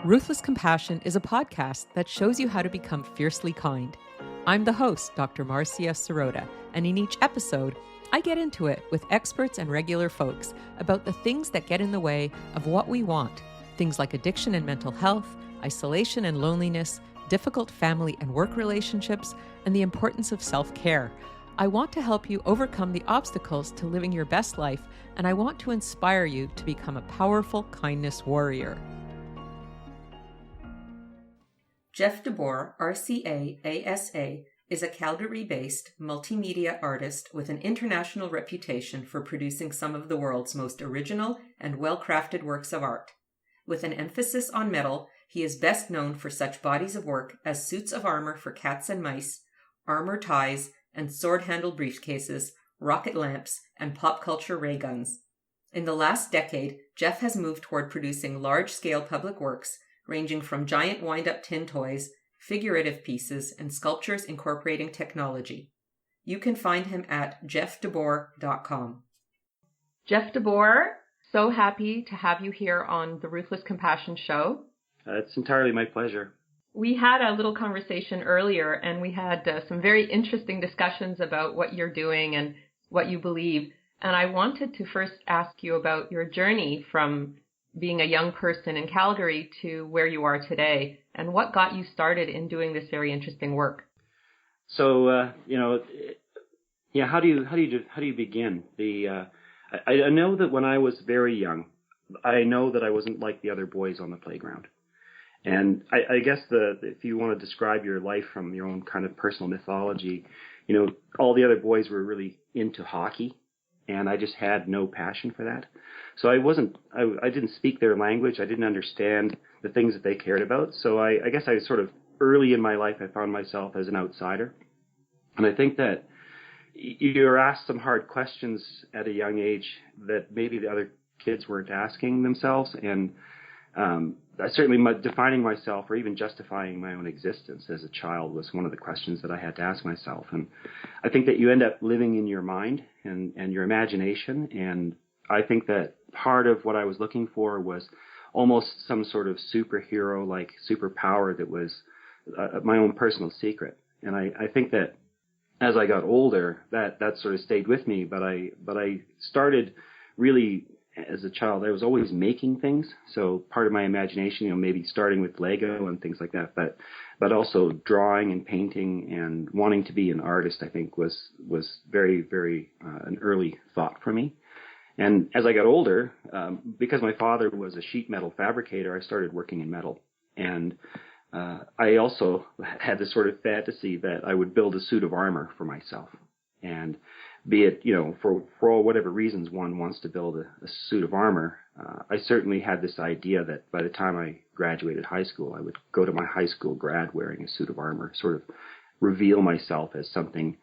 Ruthless Compassion is a podcast that shows you how to become fiercely kind. I'm the host, Dr. Marcia Sirota, and in each episode, I get into it with experts and regular folks about the things that get in the way of what we want. Things like addiction and mental health, isolation and loneliness, difficult family and work relationships, and the importance of self-care. I want to help you overcome the obstacles to living your best life, and I want to inspire you to become a powerful kindness warrior. Jeff DeBoer, RCA, ASA, is a Calgary-based multimedia artist with an international reputation for producing some of the world's most original and well-crafted works of art. With an emphasis on metal, he is best known for such bodies of work as suits of armor for cats and mice, armor ties, and sword-handled briefcases, rocket lamps, and pop culture ray guns. In the last decade, Jeff has moved toward producing large-scale public works, ranging from giant wind-up tin toys, figurative pieces, and sculptures incorporating technology. You can find him at jeffdeboer.com. Jeff DeBoer, so happy to have you here on the Ruthless Compassion Show. It's entirely my pleasure. We had a little conversation earlier, and we had some very interesting discussions about what you're doing and what you believe. And I wanted to first ask you about your journey from being a young person in Calgary to where you are today, and what got you started in doing this very interesting work. So, how do you begin? I know that when I was very young, I know that I wasn't like the other boys on the playground. And I guess if you want to describe your life from your own kind of personal mythology, all the other boys were really into hockey, and I just had no passion for that. So I didn't speak their language. I didn't understand the things that they cared about. So I guess I sort of early in my life, I found myself as an outsider. And I think that you're asked some hard questions at a young age that maybe the other kids weren't asking themselves. And I certainly defining myself or even justifying my own existence as a child was one of the questions that I had to ask myself. And I think that you end up living in your mind and your imagination. And I think that part of what I was looking for was almost some sort of superhero-like superpower that was my own personal secret. And I think that as I got older, that sort of stayed with me. But I started really, as a child, I was always making things. So part of my imagination, maybe starting with Lego and things like that, but also drawing and painting and wanting to be an artist, I think was very, very an early thought for me. And as I got older, because my father was a sheet metal fabricator, I started working in metal. And I also had this sort of fantasy that I would build a suit of armor for myself. And be it, for whatever reasons one wants to build a suit of armor, I certainly had this idea that by the time I graduated high school, I would go to my high school grad wearing a suit of armor, sort of reveal myself as something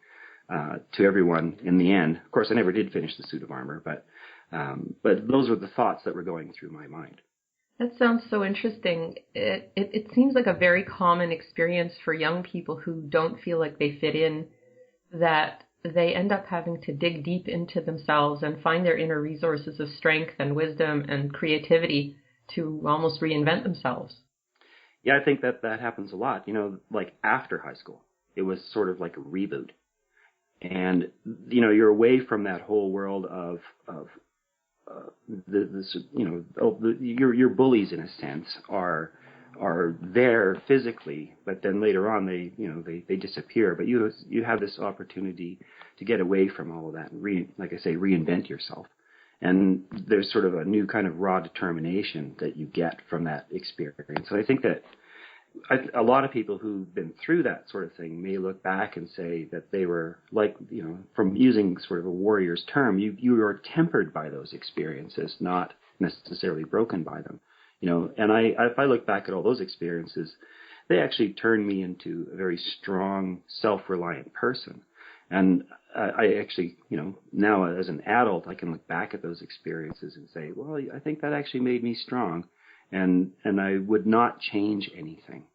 to everyone in the end. Of course, I never did finish the suit of armor, but those were the thoughts that were going through my mind. That sounds so interesting. It seems like a very common experience for young people who don't feel like they fit in, that they end up having to dig deep into themselves and find their inner resources of strength and wisdom and creativity to almost reinvent themselves. Yeah, I think that happens a lot. Like after high school, it was sort of like a reboot. And, you're away from that whole world of your bullies, in a sense, are there physically, but then later on they disappear. But you have this opportunity to get away from all of that and reinvent yourself. And there's sort of a new kind of raw determination that you get from that experience. So I think that a lot of people who've been through that sort of thing may look back and say that they were like, from using sort of a warrior's term, you are tempered by those experiences, not necessarily broken by them. And if I look back at all those experiences, they actually turned me into a very strong, self-reliant person. And I actually, now as an adult, I can look back at those experiences and say, well, I think that actually made me strong. And I would not change anything.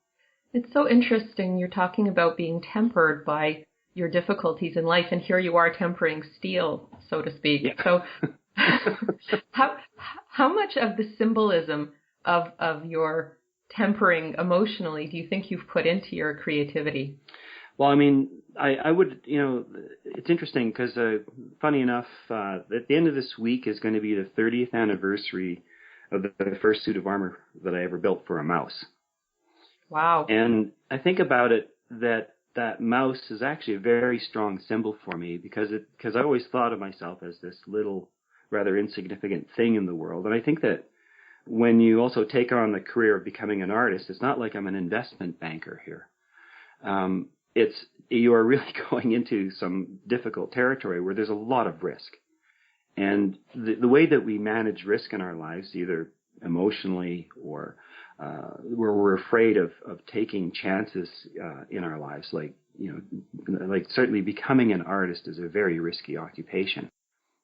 It's so interesting. You're talking about being tempered by your difficulties in life, and here you are tempering steel, so to speak. Yeah. So how much of the symbolism of your tempering emotionally do you think you've put into your creativity? Well, I mean, I would, it's interesting because, funny enough, at the end of this week is going to be the 30th anniversary of the first suit of armor that I ever built for a mouse. Wow. And I think about it that mouse is actually a very strong symbol for me because I always thought of myself as this little, rather insignificant thing in the world. And I think that when you also take on the career of becoming an artist, it's not like I'm an investment banker here. You are really going into some difficult territory where there's a lot of risk. And the way that we manage risk in our lives, either emotionally or where we're afraid of taking chances in our lives, like certainly becoming an artist is a very risky occupation.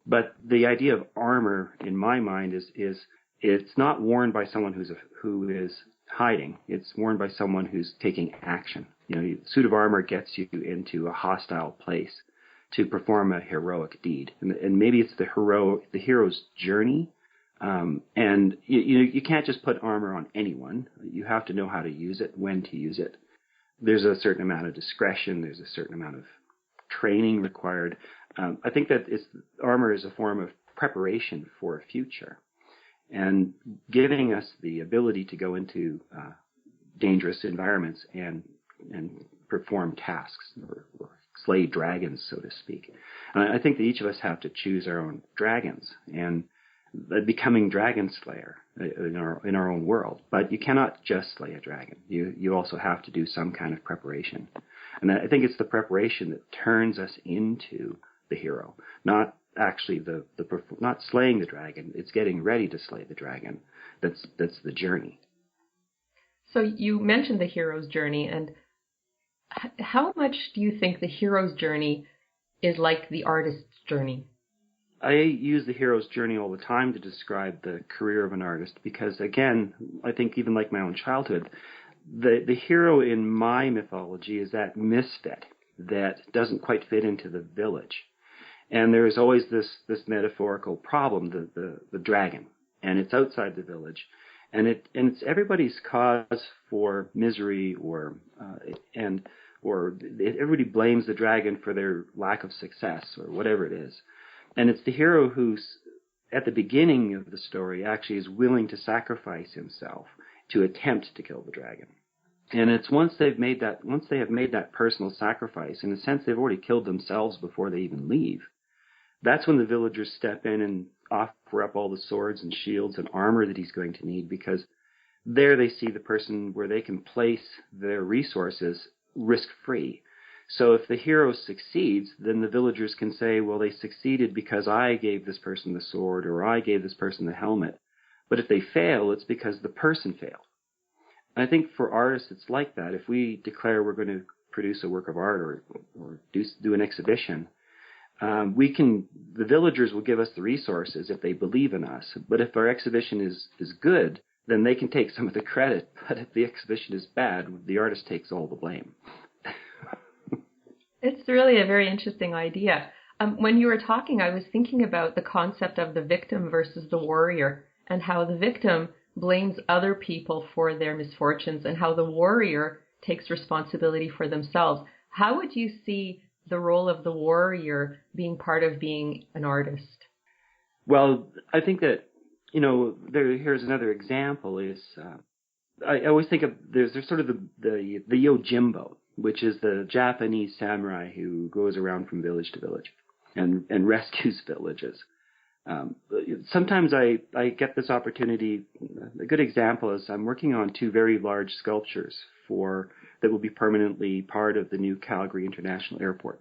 But the idea of armor, in my mind, is it's not worn by someone who is hiding. It's worn by someone who's taking action. The suit of armor gets you into a hostile place to perform a heroic deed, and maybe it's the hero's journey. And you can't just put armor on anyone. You have to know how to use it, when to use it. There's a certain amount of discretion. There's a certain amount of training required. I think that armor is a form of preparation for a future, and giving us the ability to go into dangerous environments and perform tasks or slay dragons, so to speak. And I think that each of us have to choose our own dragons and becoming dragon slayer in our own world. But you cannot just slay a dragon. You also have to do some kind of preparation. And I think it's the preparation that turns us into the hero, not actually not slaying the dragon. It's getting ready to slay the dragon. That's the journey. So you mentioned the hero's journey, and how much do you think the hero's journey is like the artist's journey? I use the hero's journey all the time to describe the career of an artist because, again, I think even like my own childhood, the hero in my mythology is that misfit that doesn't quite fit into the village. And there is always this metaphorical problem, the dragon, and it's outside the village. And it's everybody's cause for misery, or everybody blames the dragon for their lack of success or whatever it is. And it's the hero who's at the beginning of the story actually is willing to sacrifice himself to attempt to kill the dragon. And it's once they have made that personal sacrifice, in a sense they've already killed themselves before they even leave. That's when the villagers step in and offer up all the swords and shields and armor that he's going to need, because there they see the person where they can place their resources risk-free. So if the hero succeeds, then the villagers can say, well, they succeeded because I gave this person the sword or I gave this person the helmet. But if they fail, it's because the person failed. And I think for artists, it's like that. If we declare we're going to produce a work of art or do an exhibition, the villagers will give us the resources if they believe in us. But if our exhibition is good, then they can take some of the credit. But if the exhibition is bad, the artist takes all the blame. It's really a very interesting idea. When you were talking, I was thinking about the concept of the victim versus the warrior, and how the victim blames other people for their misfortunes and how the warrior takes responsibility for themselves. How would you see the role of the warrior being part of being an artist? Well, I think that, here's another example is, I always think of, there's sort of the Yojimbo, which is the Japanese samurai who goes around from village to village and rescues villages. Sometimes I get this opportunity. A good example is I'm working on 2 very large sculptures that will be permanently part of the new Calgary International Airport.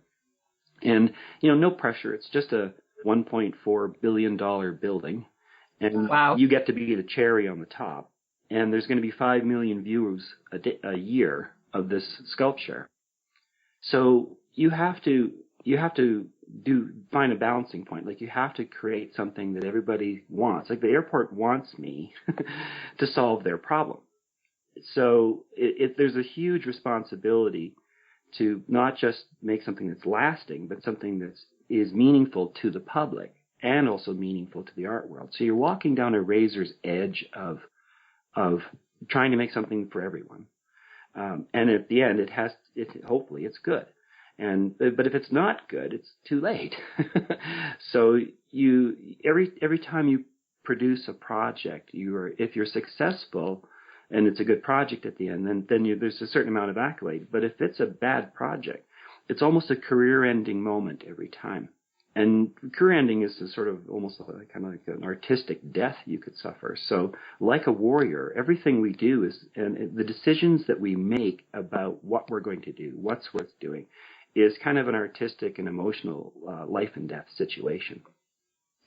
And, no pressure. It's just a $1.4 billion building. And wow. You get to be the cherry on the top. And there's going to be 5 million views a year of this sculpture. So you have to find a balancing point. Like, you have to create something that everybody wants. Like, the airport wants me to solve their problem. So there's a huge responsibility to not just make something that's lasting, but something that is meaningful to the public and also meaningful to the art world. So you're walking down a razor's edge of trying to make something for everyone. And at the end, hopefully it's good. But if it's not good, it's too late. So every time you produce a project, if you're successful and it's a good project at the end, then there's a certain amount of accolade. But if it's a bad project, it's almost a career-ending moment every time. And career ending is a sort of almost kind of like an artistic death you could suffer. So like a warrior, everything we do and the decisions that we make about what we're going to do, what's worth doing, is kind of an artistic and emotional life and death situation.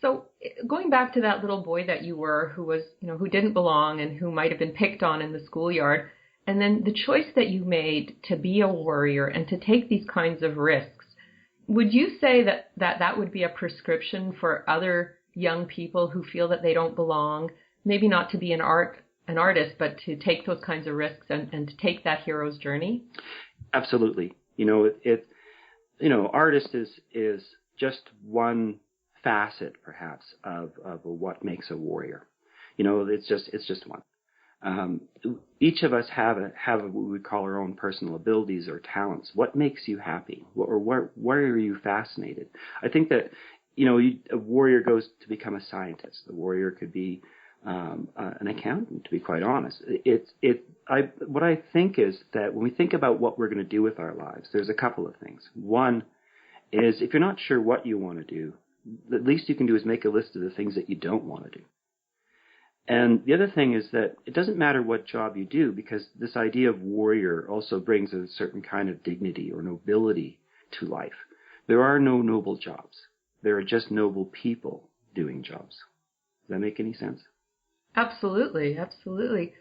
So going back to that little boy that you were, who was, who didn't belong and who might have been picked on in the schoolyard, and then the choice that you made to be a warrior and to take these kinds of risks, would you say that would be a prescription for other young people who feel that they don't belong, maybe not to be an artist, but to take those kinds of risks and to take that hero's journey? Absolutely. Artist is just one facet, perhaps, of what makes a warrior. It's just one. Each of us have what we call our own personal abilities or talents. What makes you happy? Or where are you fascinated? I think that, a warrior goes to become a scientist. A warrior could be an accountant, to be quite honest. What I think is that when we think about what we're going to do with our lives, there's a couple of things. One is, if you're not sure what you want to do, the least you can do is make a list of the things that you don't want to do. And the other thing is that it doesn't matter what job you do, because this idea of warrior also brings a certain kind of dignity or nobility to life. There are no noble jobs. There are just noble people doing jobs. Does that make any sense? Absolutely, absolutely.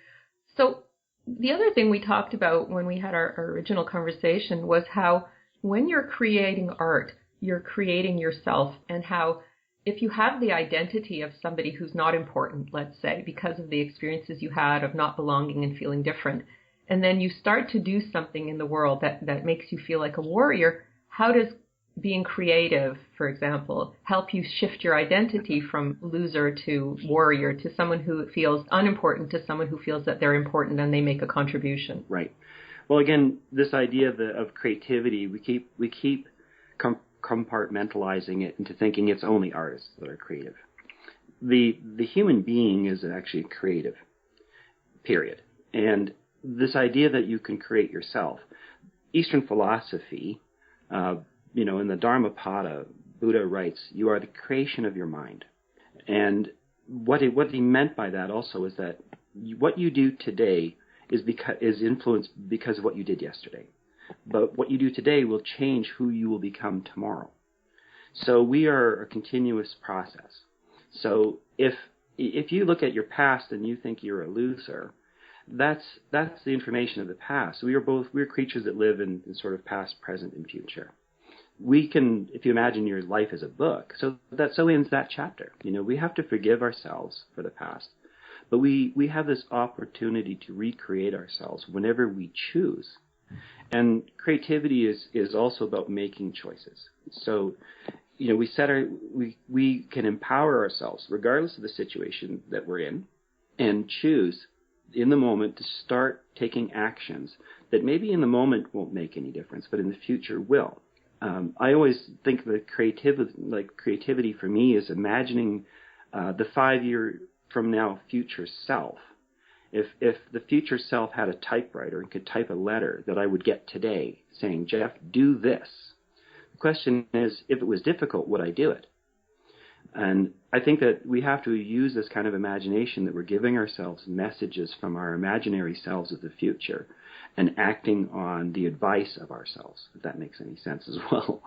So the other thing we talked about when we had our original conversation was how when you're creating art, you're creating yourself, and how if you have the identity of somebody who's not important, let's say, because of the experiences you had of not belonging and feeling different, and then you start to do something in the world that makes you feel like a warrior, how does being creative, for example, help you shift your identity from loser to warrior, to someone who feels unimportant to someone who feels that they're important and they make a contribution? Right. Well, again, this idea of creativity, we keep compartmentalizing it into thinking it's only artists that are creative. The human being is actually creative, period. And this idea that you can create yourself, Eastern philosophy, in the Dharmapada, Buddha writes, you are the creation of your mind. And what he meant by that also is that what you do today is influenced because of what you did yesterday. But what you do today will change who you will become tomorrow. So we are a continuous process. So if you look at your past and you think you're a loser, that's the information of the past. We're creatures that live in sort of past, present, and future. We can, if you imagine your life as a book, so ends that chapter. We have to forgive ourselves for the past, but we have this opportunity to recreate ourselves whenever we choose. And creativity is also about making choices. So, we can empower ourselves regardless of the situation that we're in, and choose in the moment to start taking actions that maybe in the moment won't make any difference, but in the future will. I always think that creativity for me is imagining the 5 year from now future self. If the future self had a typewriter and could type a letter that I would get today saying, Jeff, do this. The question is, if it was difficult, would I do it? And I think that we have to use this kind of imagination, that we're giving ourselves messages from our imaginary selves of the future and acting on the advice of ourselves, if that makes any sense as well.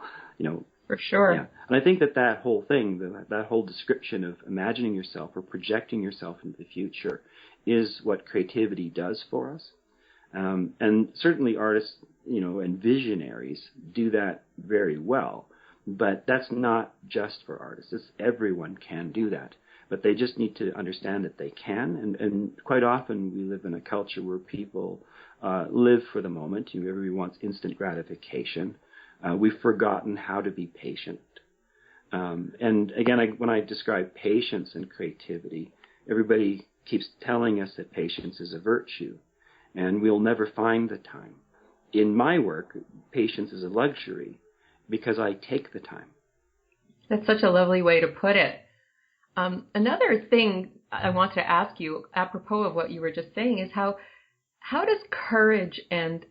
For sure. Yeah. And I think that whole thing, that whole description of imagining yourself or projecting yourself into the future is what creativity does for us. And certainly artists, and visionaries do that very well. But that's not just for artists. Everyone can do that. But they just need to understand that they can. And quite often we live in a culture where people live for the moment. Everybody wants instant gratification. We've forgotten how to be patient. And again, when I describe patience and creativity, everybody keeps telling us that patience is a virtue, and we'll never find the time. In my work, patience is a luxury because I take the time. That's such a lovely way to put it. Another thing I want to ask you, apropos of what you were just saying, is how does courage and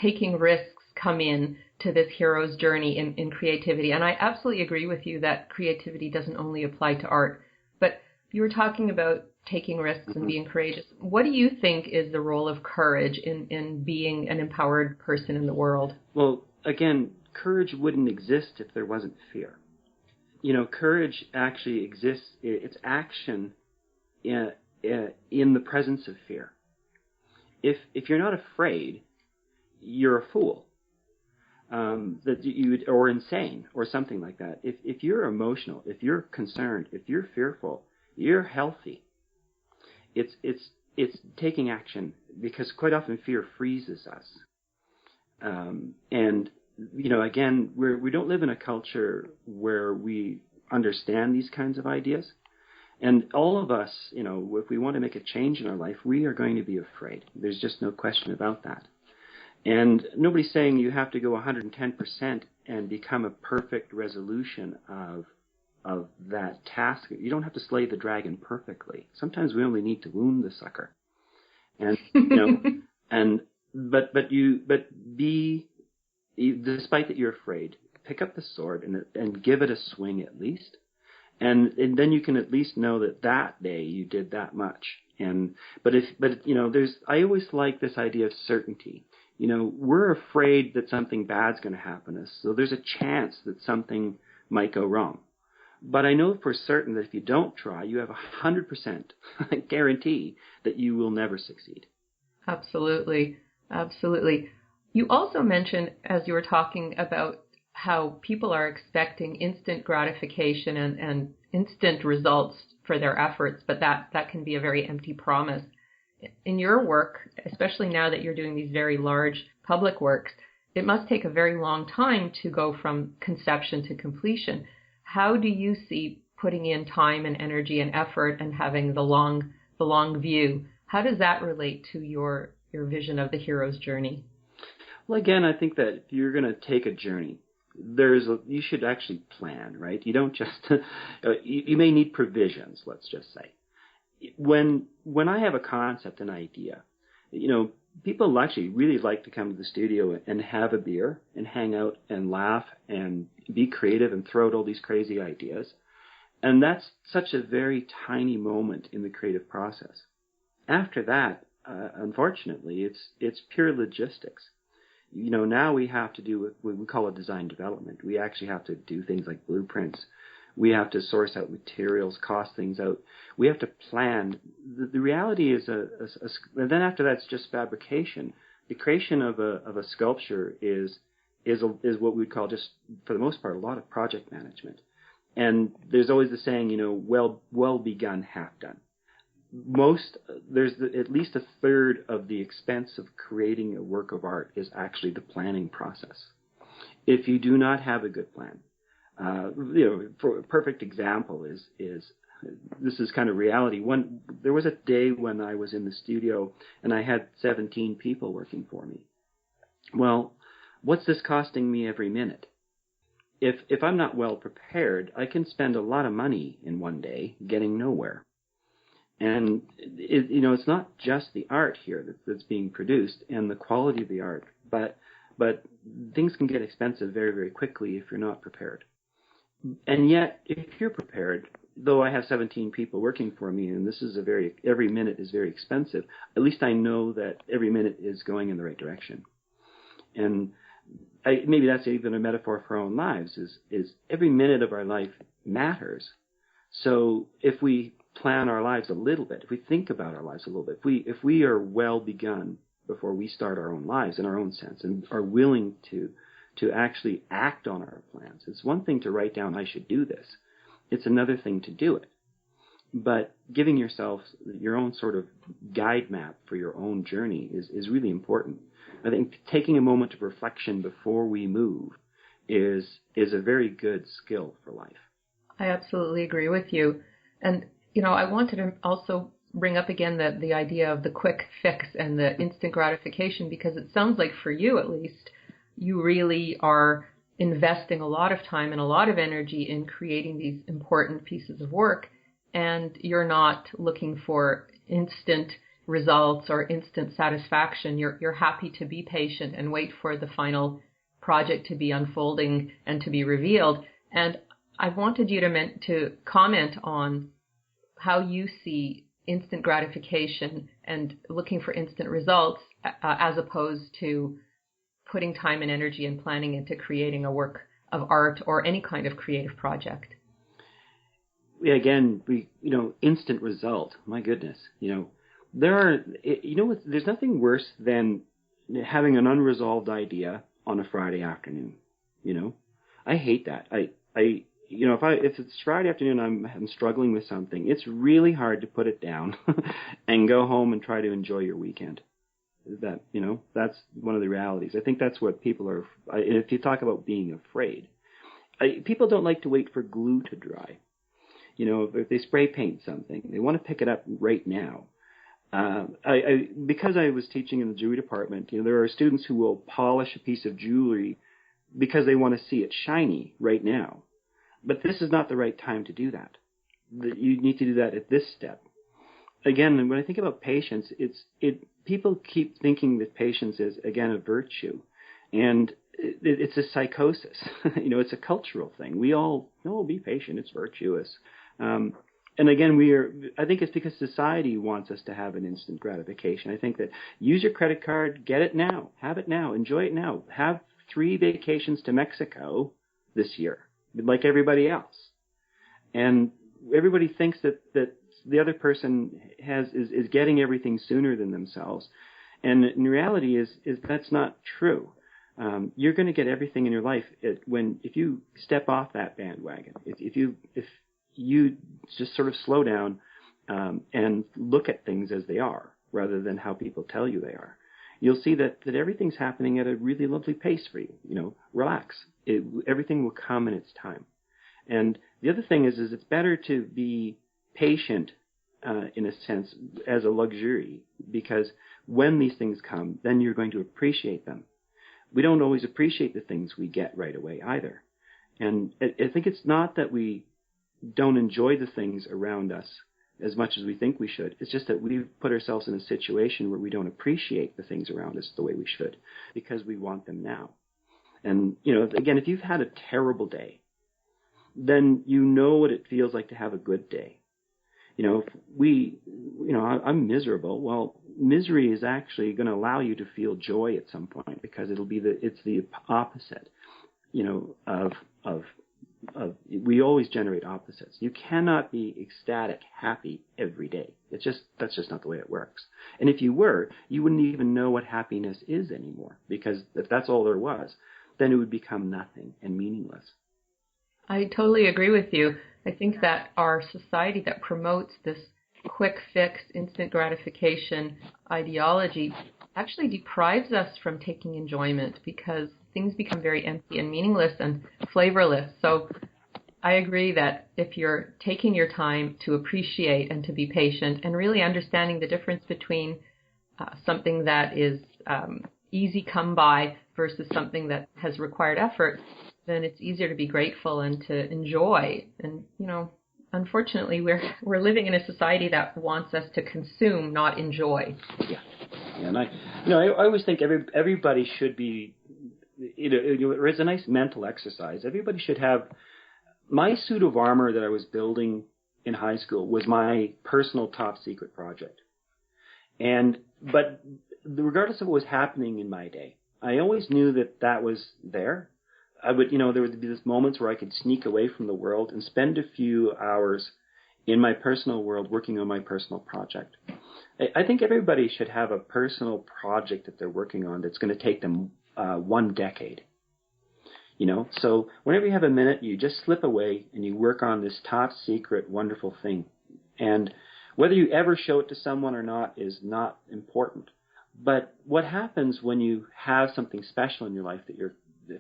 taking risks come in to this hero's journey in creativity? And I absolutely agree with you that creativity doesn't only apply to art, but you were talking about taking risks and being courageous. What do you think is the role of courage in being an empowered person in the world? Well, again, courage wouldn't exist if there wasn't fear. Courage actually exists, it's action in the presence of fear. If you're not afraid, you're a fool, or insane, or something like that. If you're emotional, if you're concerned, if you're fearful, you're healthy. It's taking action, because quite often fear freezes us. And again, we don't live in a culture where we understand these kinds of ideas. And all of us, if we want to make a change in our life, we are going to be afraid. There's just no question about that. And nobody's saying you have to go 110% and become a perfect resolution of that task. You don't have to slay the dragon perfectly. Sometimes we only need to wound the sucker. And despite that you're afraid, pick up the sword and give it a swing at least. And then you can at least know that day you did that much. I always like this idea of certainty. We're afraid that something bad's going to happen to us, so there's a chance that something might go wrong. But I know for certain that if you don't try, you have 100% guarantee that you will never succeed. Absolutely. Absolutely. You also mentioned, as you were talking about how people are expecting instant gratification and instant results for their efforts, but that can be a very empty promise. In your work, especially now that you're doing these very large public works, it must take a very long time to go from conception to completion. How do you see putting in time and energy and effort and having the long view? How does that relate to your vision of the hero's journey? Well, again, I think that if you're going to take a journey, you should actually plan, right? You don't just you may need provisions, let's just say. When I have a concept, an idea, people actually really like to come to the studio and have a beer and hang out and laugh and be creative and throw out all these crazy ideas. And that's such a very tiny moment in the creative process. After that, unfortunately, it's pure logistics. Now we have to do what we call a design development. We actually have to do things like blueprints. We have to source out materials, cost things out. We have to plan. The reality is, and then after that's just fabrication. The creation of a sculpture is what we would call, just for the most part, a lot of project management. And there's always the saying, well begun, half done. There's at least a third of the expense of creating a work of art is actually the planning process. If you do not have a good plan, for a perfect example is this is kind of reality. There was a day when I was in the studio and I had 17 people working for me. Well, what's this costing me every minute? If I'm not well prepared, I can spend a lot of money in one day getting nowhere. And it's not just the art here that's being produced and the quality of the art, but things can get expensive very, very quickly if you're not prepared. And yet, if you're prepared, though I have 17 people working for me, and every minute is very expensive, at least I know that every minute is going in the right direction. And maybe that's even a metaphor for our own lives, is every minute of our life matters. So if we plan our lives a little bit, if we think about our lives a little bit, if we are well begun before we start our own lives in our own sense and are willing to actually act on our plans. It's one thing to write down, I should do this. It's another thing to do it. But giving yourself your own sort of guide map for your own journey is really important. I think taking a moment of reflection before we move is a very good skill for life. I absolutely agree with you. And I wanted to also bring up again the idea of the quick fix and the instant gratification, because it sounds like for you at least, you really are investing a lot of time and a lot of energy in creating these important pieces of work, and you're not looking for instant results or instant satisfaction. You're happy to be patient and wait for the final project to be unfolding and to be revealed. And I wanted you to comment on how you see instant gratification and looking for instant results as opposed to putting time and energy and planning into creating a work of art or any kind of creative project. Yeah, again, instant result. My goodness, there's nothing worse than having an unresolved idea on a Friday afternoon. I hate that. If it's Friday afternoon, I'm struggling with something. It's really hard to put it down and go home and try to enjoy your weekend. That's one of the realities. I think that's what people are. If you talk about being afraid, people don't like to wait for glue to dry. If they spray paint something, they want to pick it up right now. Because I was teaching in the jewelry department, there are students who will polish a piece of jewelry because they want to see it shiny right now. But this is not the right time to do that. You need to do that at this step. Again, when I think about patience, people keep thinking that patience is, again, a virtue. And it's a psychosis. It's a cultural thing. We all, be patient. It's virtuous. And again, I think it's because society wants us to have an instant gratification. I think that use your credit card, get it now, have it now, enjoy it now. Have 3 vacations to Mexico this year, like everybody else. And everybody thinks that the other person is getting everything sooner than themselves. And in reality is that's not true. You're going to get everything in your life if you step off that bandwagon. If you just sort of slow down and look at things as they are rather than how people tell you they are, you'll see that everything's happening at a really lovely pace for you. Relax. Everything will come in its time. And the other thing is it's better to be patient in a sense as a luxury, because when these things come, then you're going to appreciate them. We don't always appreciate the things we get right away either. And I think it's not that we don't enjoy the things around us as much as we think we should. It's just that we've put ourselves in a situation where we don't appreciate the things around us the way we should because we want them now. And, again, if you've had a terrible day, then you know what it feels like to have a good day. I'm miserable. Well, misery is actually going to allow you to feel joy at some point because it's the opposite, of we always generate opposites. You cannot be ecstatic, happy every day. That's just not the way it works. And if you were, you wouldn't even know what happiness is anymore, because if that's all there was, then it would become nothing and meaningless. I totally agree with you. I think that our society that promotes this quick fix, instant gratification ideology actually deprives us from taking enjoyment, because things become very empty and meaningless and flavorless. So I agree that if you're taking your time to appreciate and to be patient and really understanding the difference between something that is easy come by versus something that has required effort, then it's easier to be grateful and to enjoy. And, unfortunately, we're living in a society that wants us to consume, not enjoy. Yeah. And I always think everybody should be, it's a nice mental exercise. Everybody should have. My suit of armor that I was building in high school was my personal top secret project. But regardless of what was happening in my day, I always knew that was there. There would be these moments where I could sneak away from the world and spend a few hours in my personal world working on my personal project. I think everybody should have a personal project that they're working on that's going to take them 1 decade. So whenever you have a minute, you just slip away and you work on this top secret, wonderful thing. And whether you ever show it to someone or not is not important. But what happens when you have something special in your life that you're,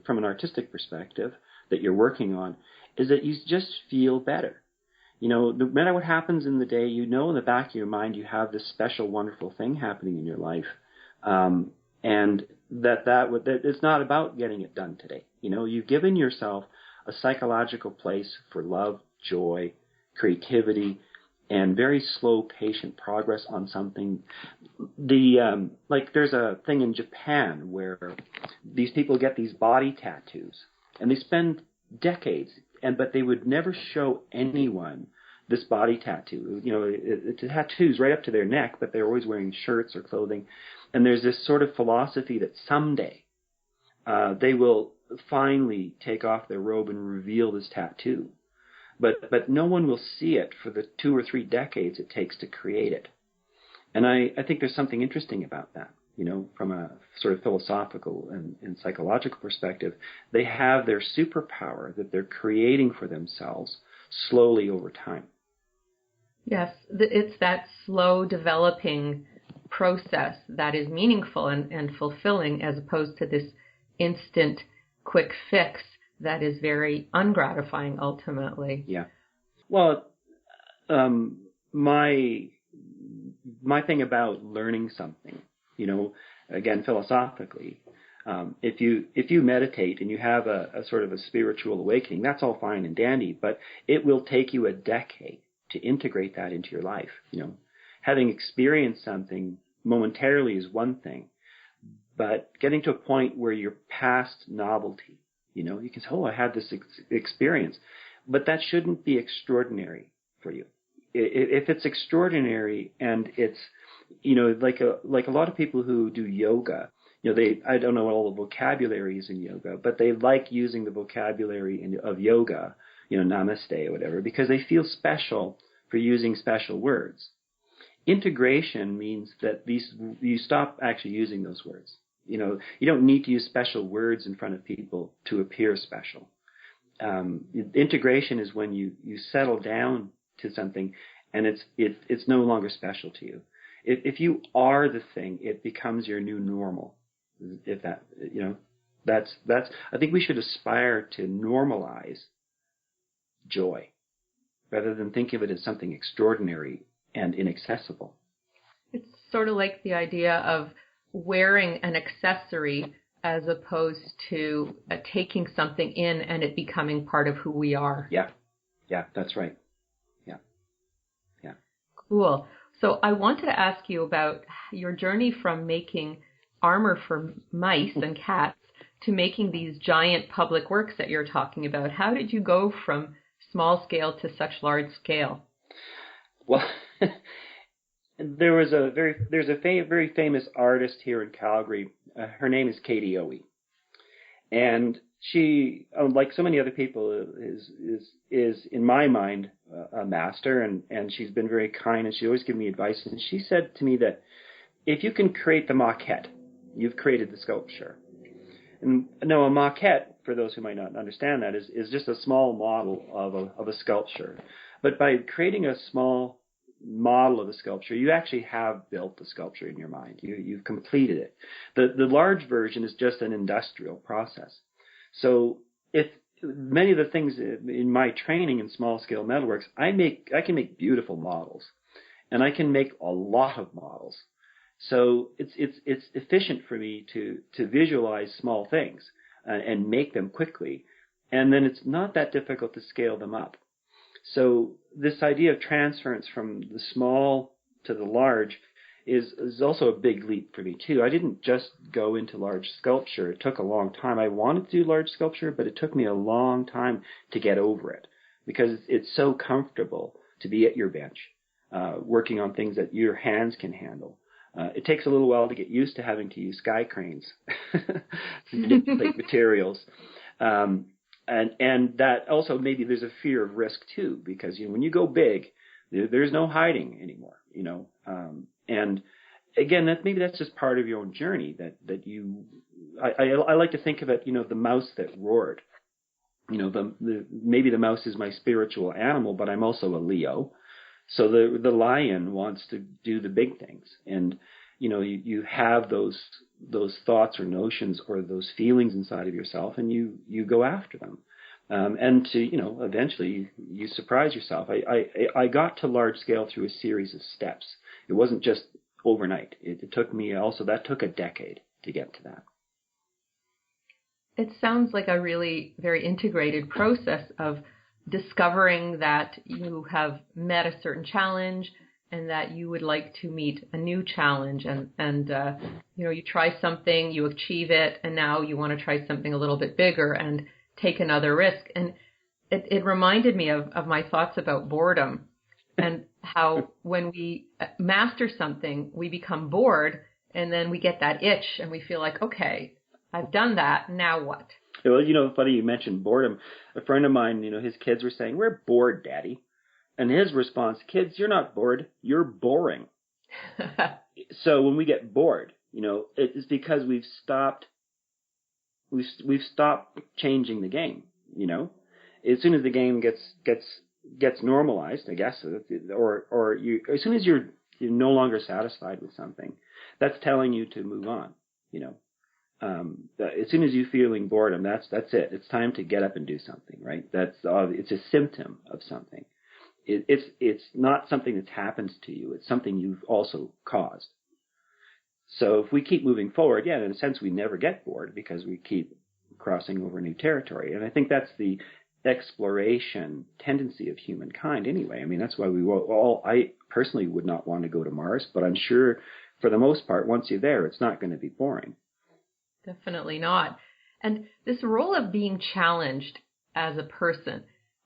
from an artistic perspective, that you're working on, is that you just feel better. No matter what happens in the day, in the back of your mind, you have this special, wonderful thing happening in your life. And that it's not about getting it done today. You've given yourself a psychological place for love, joy, creativity, and very slow, patient progress on something. There's a thing in Japan where these people get these body tattoos, and they spend decades, but they would never show anyone this body tattoo. The tattoos right up to their neck, but they're always wearing shirts or clothing. And there's this sort of philosophy that someday they will finally take off their robe and reveal this tattoo. But no one will see it for the 2 or 3 decades it takes to create it. And I think there's something interesting about that. From a sort of philosophical and psychological perspective, they have their superpower that they're creating for themselves slowly over time. Yes, it's that slow developing process that is meaningful and fulfilling, as opposed to this instant quick fix that is very ungratifying ultimately. Yeah. Well, my thing about learning something, again, philosophically, if you meditate and you have a sort of a spiritual awakening, that's all fine and dandy, but it will take you a decade to integrate that into your life. Having experienced something momentarily is one thing, but getting to a point where you're past novelty, you can say, oh, I had this experience, but that shouldn't be extraordinary for you. If it's extraordinary and it's, like a lot of people who do yoga, I don't know all the vocabulary is in yoga, but they like using the vocabulary of yoga, namaste or whatever, because they feel special for using special words. Integration means that you stop actually using those words. You don't need to use special words in front of people to appear special. Integration is when you settle down to something and it's no longer special to you. If you are the thing, it becomes your new normal. If that, that's I think we should aspire to normalize joy rather than think of it as something extraordinary and inaccessible. It's sort of like the idea of wearing an accessory as opposed to taking something in and it becoming part of who we are. Yeah, that's right. Yeah. Cool. So I wanted to ask you about your journey from making armor for mice and cats to making these giant public works that you're talking about. How did you go from small scale to such large scale? Well, there's a very famous artist here in Calgary. Her name is Katie Owie, and she, like so many other people, is in my mind a master, and she's been very kind, and she always gives me advice. And she said to me that if you can create the maquette, you've created the sculpture. And no, a maquette, for those who might not understand that, is just a small model of a sculpture. But by creating a small model of the sculpture, you actually have built the sculpture in your mind. You've completed it. The large version is just an industrial process. So if many of the things in my training in small scale metalworks, I can make beautiful models, and I can make a lot of models. So it's efficient for me to visualize small things and make them quickly, and then it's not that difficult to scale them up. So this idea of transference from the small to the large is also a big leap for me too. I didn't just go into large sculpture. It took a long time. I wanted to do large sculpture, but it took me a long time to get over it because it's so comfortable to be at your bench, working on things that your hands can handle. It takes a little while to get used to having to use sky cranes to manipulate materials. And that also maybe there's a fear of risk too, because when you go big, there's no hiding anymore, and again, that's just part of your own journey that you, I like to think of it, the mouse that roared, maybe the mouse is my spiritual animal, but I'm also a Leo. So the lion wants to do the big things, and you have those thoughts or notions or those feelings inside of yourself, and you go after them. And to, eventually you surprise yourself. I got to large scale through a series of steps. It wasn't just overnight. It took me that took a decade to get to that. It sounds like a really very integrated process of discovering that you have met a certain challenge and that you would like to meet a new challenge, and you try something, you achieve it, and now you want to try something a little bit bigger and take another risk. And it reminded me of my thoughts about boredom and how when we master something, we become bored, and then we get that itch and we feel like, okay, I've done that, now what? Well, funny you mentioned boredom. A friend of mine, his kids were saying, "We're bored, Daddy." And his response, "Kids, you're not bored, you're boring." So when we get bored, it's because we've stopped changing the game, As soon as the game gets normalized, I guess, or as soon as you're no longer satisfied with something, that's telling you to move on, As soon as you're feeling boredom, that's it. It's time to get up and do something, right? It's a symptom of something. It's not something that's happened to you. It's something you've also caused. So if we keep moving forward, in a sense, we never get bored because we keep crossing over new territory. And I think that's the exploration tendency of humankind anyway. I mean, that's why I personally would not want to go to Mars, but I'm sure for the most part, once you're there, it's not going to be boring. Definitely not. And this role of being challenged as a person,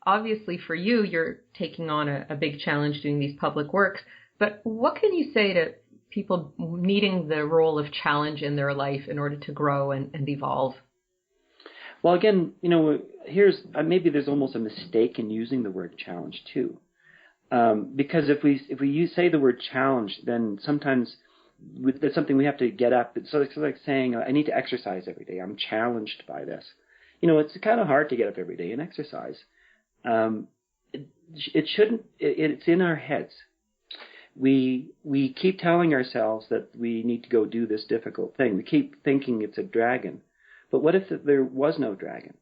obviously for you, you're taking on a big challenge doing these public works, but what can you say to people needing the role of challenge in their life in order to grow and evolve? Well, again, here's maybe there's almost a mistake in using the word challenge too, because if we say the word challenge, then sometimes that's something we have to get up. So it's like saying, I need to exercise every day. I'm challenged by this. It's kind of hard to get up every day and exercise. It shouldn't. It's in our heads. We keep telling ourselves that we need to go do this difficult thing. We keep thinking it's a dragon. But what if there was no dragon?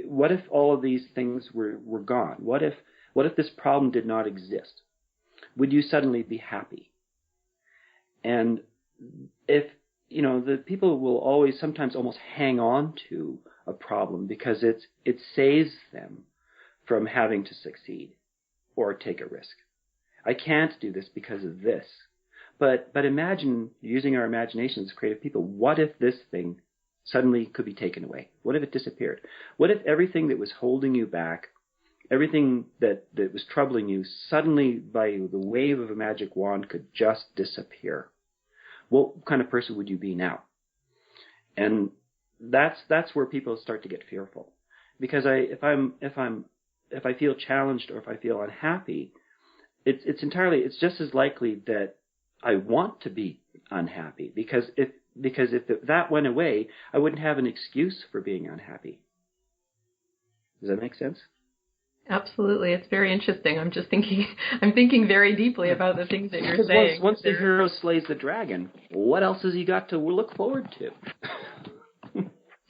What if all of these things were gone? What if this problem did not exist? Would you suddenly be happy? And if, the people will always sometimes almost hang on to a problem because it saves them from having to succeed or take a risk. I can't do this because of this. But imagine, using our imaginations as creative people, what if this thing suddenly could be taken away? What if it disappeared? What if everything that was holding you back, everything that was troubling you, suddenly by the wave of a magic wand could just disappear? What kind of person would you be now? And that's where people start to get fearful, because if I feel challenged or if I feel unhappy, it's just as likely that I want to be unhappy, because if that went away, I wouldn't have an excuse for being unhappy. Does that make sense? Absolutely. It's very interesting. I'm thinking very deeply about the things that you're saying. Once the hero slays the dragon, what else has he got to look forward to?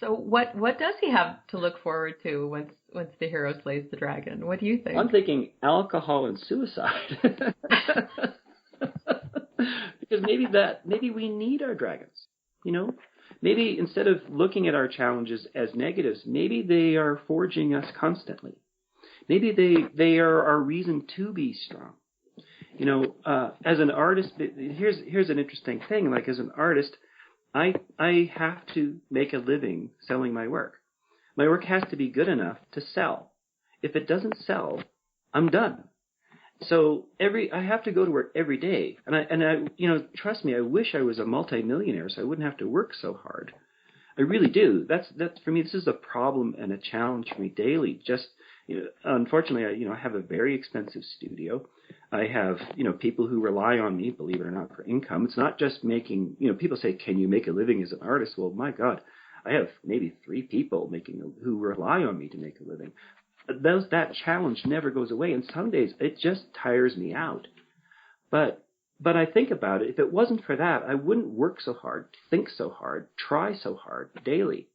So what does he have to look forward to once the hero slays the dragon? What do you think? I'm thinking alcohol and suicide. Because maybe we need our dragons, Maybe instead of looking at our challenges as negatives, maybe they are forging us constantly. Maybe they are our reason to be strong. As an artist, here's an interesting thing. Like, as an artist, I have to make a living selling my work. My work has to be good enough to sell. If it doesn't sell, I'm done. So I have to go to work every day, and I trust me, I wish I was a multimillionaire so I wouldn't have to work so hard. I really do. That's for me. This is a problem and a challenge for me daily. Just unfortunately, I have a very expensive studio. I have people who rely on me, believe it or not, for income. It's not just making. People say, "Can you make a living as an artist?" Well, my God, I have maybe 3 people who rely on me to make a living. That challenge never goes away, and some days it just tires me out. But I think about it. If it wasn't for that, I wouldn't work so hard, think so hard, try so hard daily.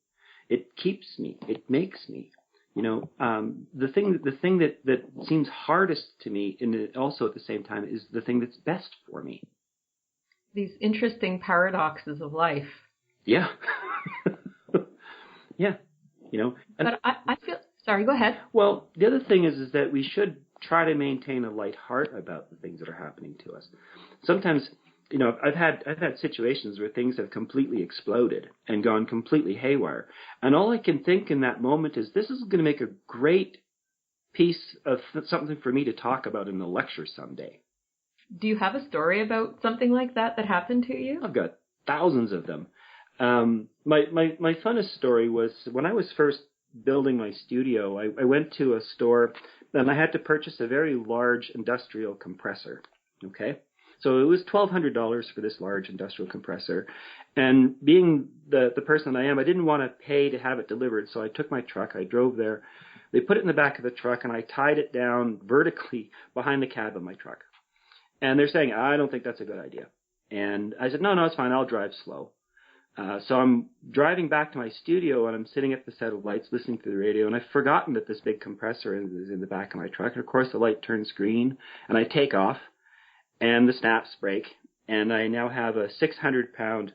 It keeps me. It makes me. The thing that seems hardest to me, and also at the same time, is the thing that's best for me. These interesting paradoxes of life. Yeah. Yeah. But I feel, sorry, go ahead. Well, the other thing is that we should try to maintain a light heart about the things that are happening to us. Sometimes, I've had situations where things have completely exploded and gone completely haywire. And all I can think in that moment is, this is going to make a great piece of something for me to talk about in a lecture someday. Do you have a story about something like that happened to you? I've got thousands of them. My funnest story was when I was first building my studio. I went to a store and I had to purchase a very large industrial compressor. Okay, so it was $1,200 for this large industrial compressor. And being the person I am, I didn't want to pay to have it delivered. So I took my truck. I drove there. They put it in the back of the truck, and I tied it down vertically behind the cab of my truck. And they're saying, I don't think that's a good idea. And I said, no, it's fine. I'll drive slow. So I'm driving back to my studio, and I'm sitting at the set of lights listening to the radio, and I've forgotten that this big compressor is in the back of my truck. And, of course, the light turns green, and I take off, and the snaps break, and I now have a 600-pound,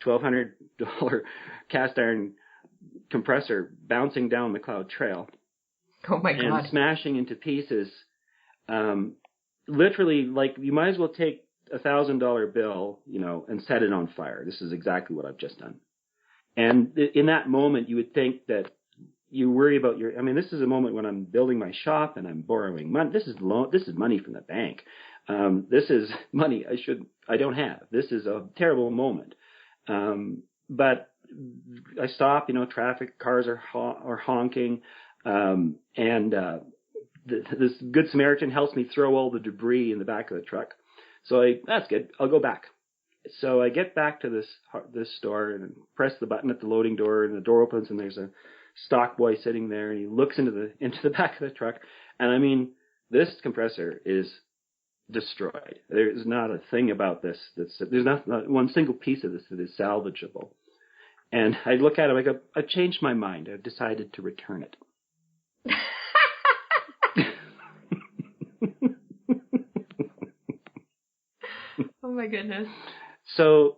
$1,200 cast iron compressor bouncing down the Cloud Trail. Oh, my God. And smashing into pieces. Literally, like, you might as well take a $1,000 bill, and set it on fire. This is exactly what I've just done. And in that moment, you would think that you worry about this is a moment when I'm building my shop and I'm borrowing money. This is money from the bank. This is money I don't have. This is a terrible moment. But I stop, traffic, cars are honking, this Good Samaritan helps me throw all the debris in the back of the truck. So that's good. I'll go back. So I get back to this store and press the button at the loading door, and the door opens, and there's a stock boy sitting there, and he looks into the back of the truck, and this compressor is destroyed. There's not a thing about this there's not one single piece of this that is salvageable. And I look at him, I go, I've changed my mind. I've decided to return it. Oh my goodness. So,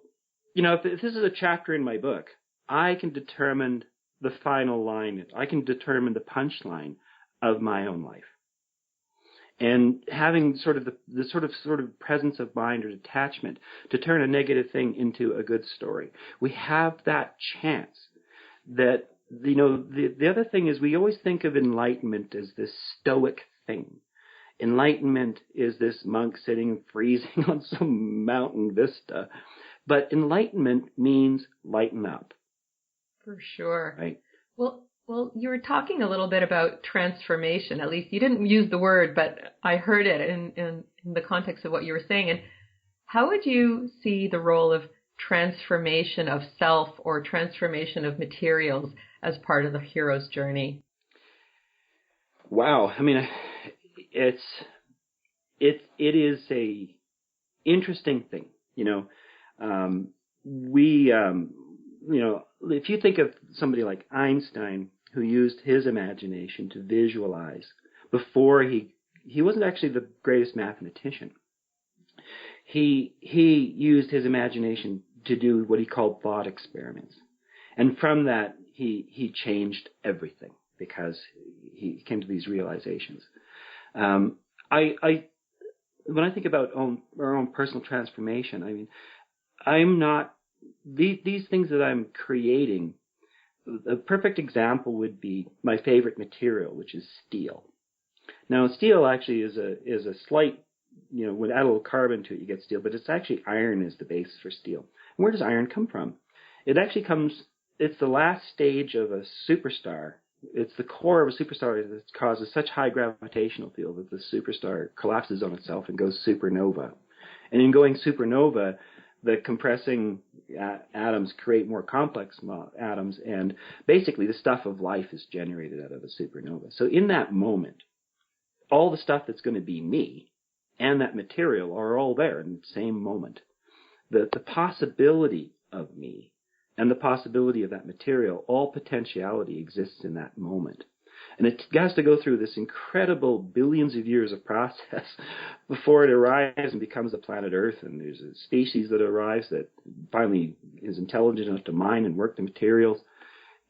if this is a chapter in my book, I can determine the final line. I can determine the punchline of my own life. And having sort of the sort of presence of mind or detachment to turn a negative thing into a good story. We have that chance. That, the other thing is, we always think of enlightenment as this stoic thing. Enlightenment is this monk sitting freezing on some mountain vista. But enlightenment means lighten up. For sure. Right. Well, you were talking a little bit about transformation. At least you didn't use the word, but I heard it in the context of what you were saying. And how would you see the role of transformation of self or transformation of materials as part of the hero's journey? Wow. It is a interesting thing. If you think of somebody like Einstein, who used his imagination to visualize before he wasn't actually the greatest mathematician. He used his imagination to do what he called thought experiments. And from that, he changed everything because he came to these realizations. When I think about our own personal transformation, I'm not, these things that I'm creating, a perfect example would be my favorite material, which is steel. Now, steel actually is a slight, when you add a little carbon to it, you get steel, but it's actually iron is the base for steel. And where does iron come from? It's the last stage of a superstar. It's the core of a superstar that causes such high gravitational field that the superstar collapses on itself and goes supernova. And in going supernova, the compressing atoms create more complex atoms, and basically the stuff of life is generated out of a supernova. So in that moment, all the stuff that's going to be me and that material are all there in the same moment. The possibility of me and the possibility of that material, all potentiality exists in that moment. And it has to go through this incredible billions of years of process before it arrives and becomes the planet Earth. And there's a species that arrives that finally is intelligent enough to mine and work the materials.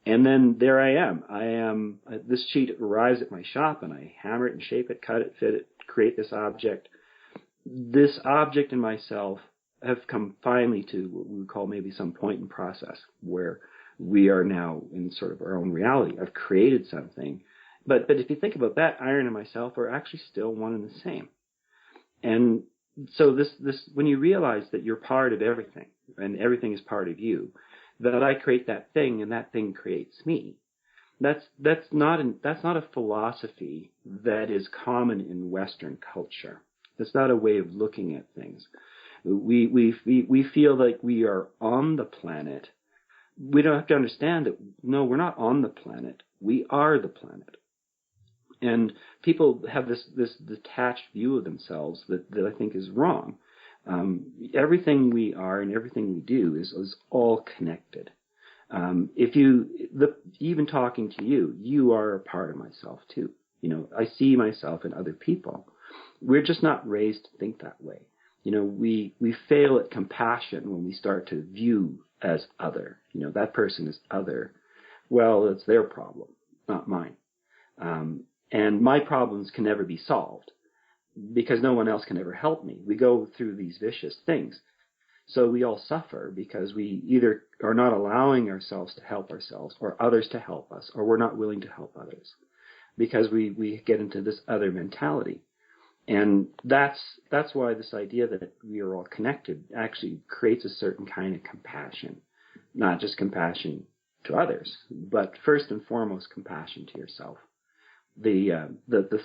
And then there I am. This sheet arrives at my shop, and I hammer it and shape it, cut it, fit it, create this object. This object and myself have come finally to what we would call maybe some point in process where we are now in sort of our own reality. I've created something. But if you think about that, iron and myself are actually still one and the same. And so this when you realize that you're part of everything and everything is part of you, that I create that thing and that thing creates me. That's not a philosophy that is common in Western culture. That's not a way of looking at things. We feel like we are on the planet. We don't have to understand that, no, we're not on the planet. We are the planet. And people have this detached view of themselves that I think is wrong. Everything we are and everything we do is all connected. Even talking to you, you are a part of myself too. I see myself in other people. We're just not raised to think that way. We fail at compassion when we start to view as other. That person is other. Well, it's their problem, not mine. And my problems can never be solved because no one else can ever help me. We go through these vicious things. So we all suffer because we either are not allowing ourselves to help ourselves or others to help us, or we're not willing to help others because we get into this other mentality. And that's why this idea that we are all connected actually creates a certain kind of compassion, not just compassion to others, but first and foremost compassion to yourself. The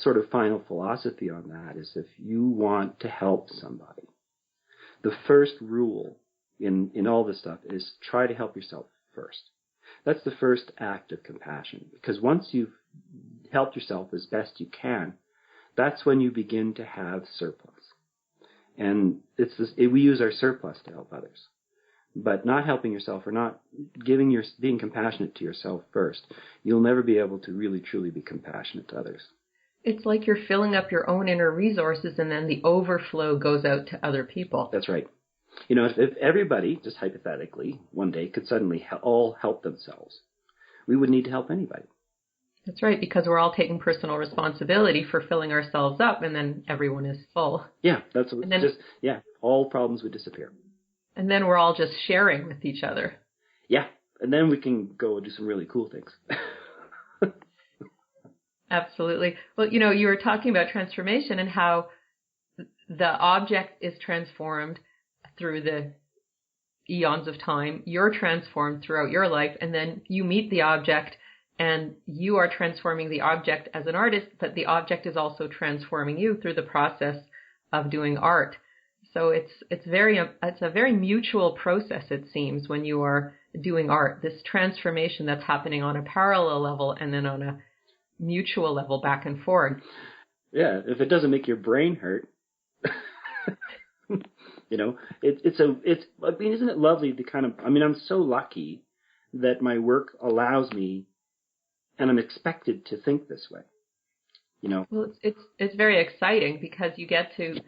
sort of final philosophy on that is if you want to help somebody, the first rule in all this stuff is try to help yourself first. That's the first act of compassion, because once you've helped yourself as best you can, that's when you begin to have surplus. And we use our surplus to help others. But not helping yourself or not being compassionate to yourself first, you'll never be able to really truly be compassionate to others. It's like you're filling up your own inner resources and then the overflow goes out to other people. That's right. If everybody, just hypothetically, one day could suddenly all help themselves, we wouldn't need to help anybody. That's right, because we're all taking personal responsibility for filling ourselves up, and then everyone is full. Yeah, all problems would disappear. And then we're all just sharing with each other. Yeah, and then we can go and do some really cool things. Absolutely. Well, you were talking about transformation and how the object is transformed through the eons of time. You're transformed throughout your life, and then you meet the object, and you are transforming the object as an artist, but the object is also transforming you through the process of doing art. So it's a very mutual process, it seems, when you are doing art. This transformation that's happening on a parallel level and then on a mutual level back and forth. Yeah, if it doesn't make your brain hurt, isn't it lovely to I'm so lucky that my work allows me, and I'm expected to think this way. Well, it's very exciting because you get to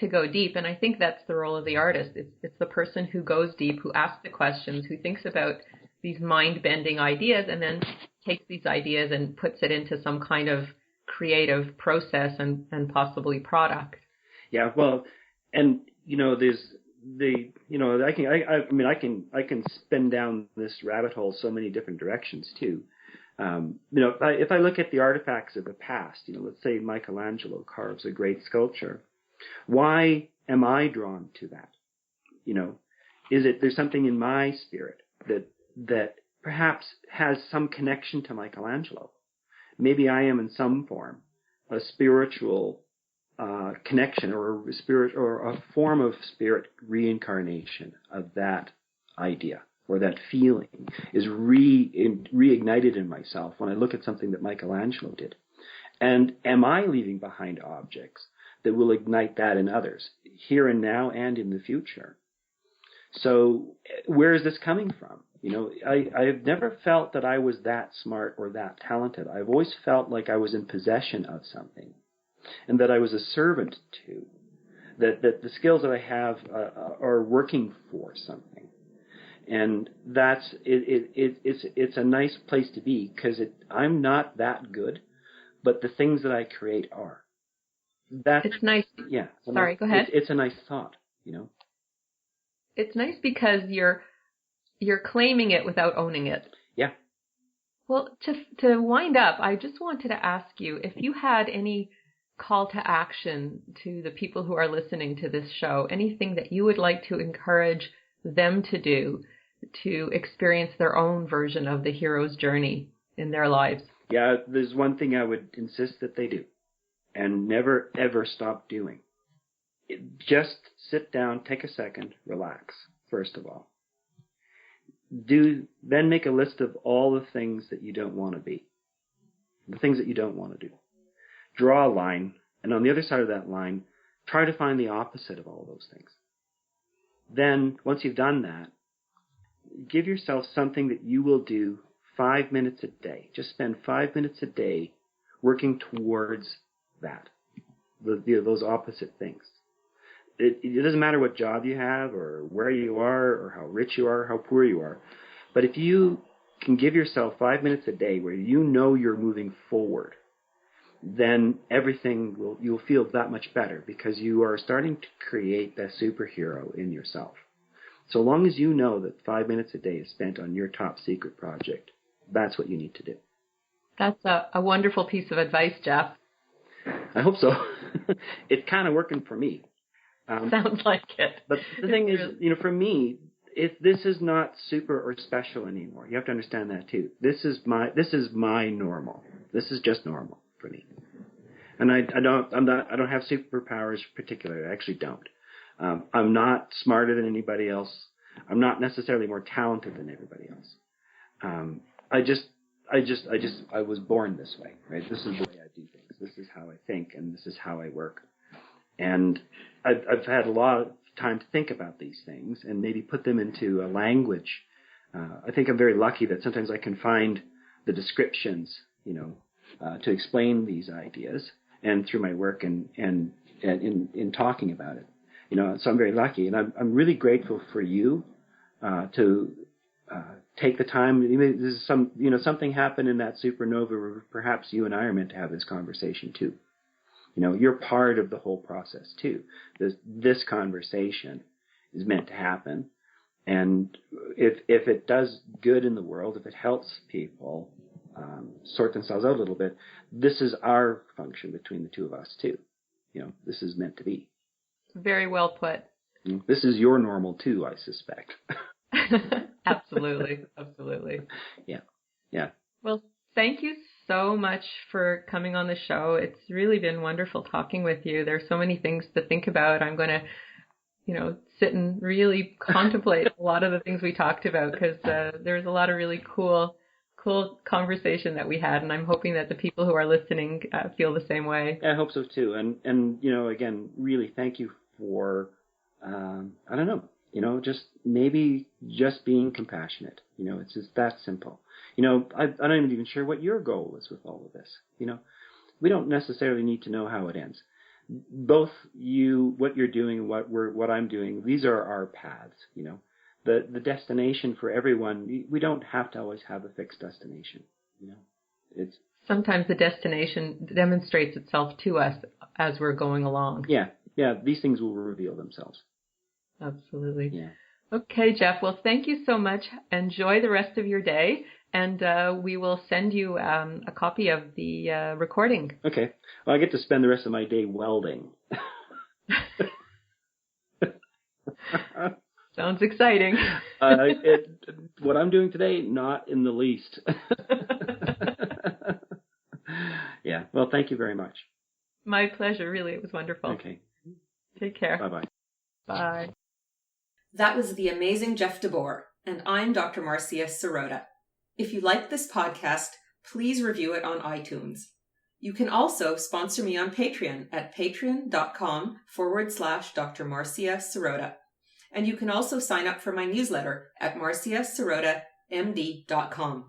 go deep, and I think that's the role of the artist. It's the person who goes deep, who asks the questions, who thinks about these mind-bending ideas, and then takes these ideas and puts it into some kind of creative process and possibly product. Yeah, well, and I can spin down this rabbit hole so many different directions too. If I look at the artifacts of the past, let's say Michelangelo carves a great sculpture. Why am I drawn to that? There's something in my spirit that perhaps has some connection to Michelangelo. Maybe I am in some form a spiritual connection or a form of spirit reincarnation of that idea, or that feeling is reignited in myself when I look at something that Michelangelo did. And am I leaving behind objects that will ignite that in others, here and now and in the future? So where is this coming from? I've never felt that I was that smart or that talented. I've always felt like I was in possession of something and that I was a servant to, that the skills that I have are working for something. And that's it's a nice place to be, because I'm not that good, but the things that I create are. It's nice. Yeah. Sorry, go ahead. It's a nice thought, It's nice because you're claiming it without owning it. Yeah. Well, to wind up, I just wanted to ask you if you had any call to action to the people who are listening to this show, anything that you would like to encourage them to do to experience their own version of the hero's journey in their lives. Yeah, there's one thing I would insist that they do, and never, ever stop doing. Just sit down, take a second, relax, first of all. Then make a list of all the things that you don't want to be, the things that you don't want to do. Draw a line, and on the other side of that line, try to find the opposite of all those things. Then, once you've done that, give yourself something that you will do 5 minutes a day. Just spend 5 minutes a day working towards that, those opposite things. It doesn't matter what job you have or where you are or how rich you are, how poor you are. But if you can give yourself 5 minutes a day where you know you're moving forward, then you'll feel that much better, because you are starting to create that superhero in yourself. So long as you know that 5 minutes a day is spent on your top secret project, that's what you need to do. That's a wonderful piece of advice, Jeff. I hope so. It's kind of working for me. Sounds like it. But the thing is, for me, this is not super or special anymore. You have to understand that too. This is my normal. This is just normal for me. And I don't have superpowers particularly. I actually don't. I'm not smarter than anybody else. I'm not necessarily more talented than everybody else. I was born this way, right? This is the way I do things. This is how I think, and this is how I work. And I've had a lot of time to think about these things and maybe put them into a language. I think I'm very lucky that sometimes I can find the descriptions, to explain these ideas, and through my work and in talking about it. So I'm very lucky, and I'm really grateful for you to take the time. There's something happened in that supernova where perhaps you and I are meant to have this conversation too. You're part of the whole process too. This conversation is meant to happen, and if it does good in the world, if it helps people sort themselves out a little bit, this is our function between the two of us too. This is meant to be. Very well put. This is your normal too, I suspect. Absolutely. Yeah. Well, thank you so much for coming on the show. It's really been wonderful talking with you. There's so many things to think about. I'm going to, sit and really contemplate a lot of the things we talked about, because there's a lot of really cool conversation that we had, and I'm hoping that the people who are listening feel the same way. I hope so too. And again, really thank you for, just being compassionate. It's just that simple. I'm not even sure what your goal is with all of this. We don't necessarily need to know how it ends. Both what you're doing and what I'm doing, these are our paths. The destination for everyone, we don't have to always have a fixed destination. It's sometimes the destination demonstrates itself to us as we're going along. Yeah. These things will reveal themselves. Absolutely. Yeah. Okay, Jeff. Well, thank you so much. Enjoy the rest of your day, and we will send you a copy of the recording. Okay. Well, I get to spend the rest of my day welding. Sounds exciting. What I'm doing today, not in the least. Yeah. Well, thank you very much. My pleasure. Really, it was wonderful. Okay. Take care. Bye-bye. Bye. That was the amazing Jeff DeBoer, and I'm Dr. Marcia Sirota. If you like this podcast, please review it on iTunes. You can also sponsor me on Patreon at patreon.com/Dr. Marcia Sirota. And you can also sign up for my newsletter at marciasarotamd.com.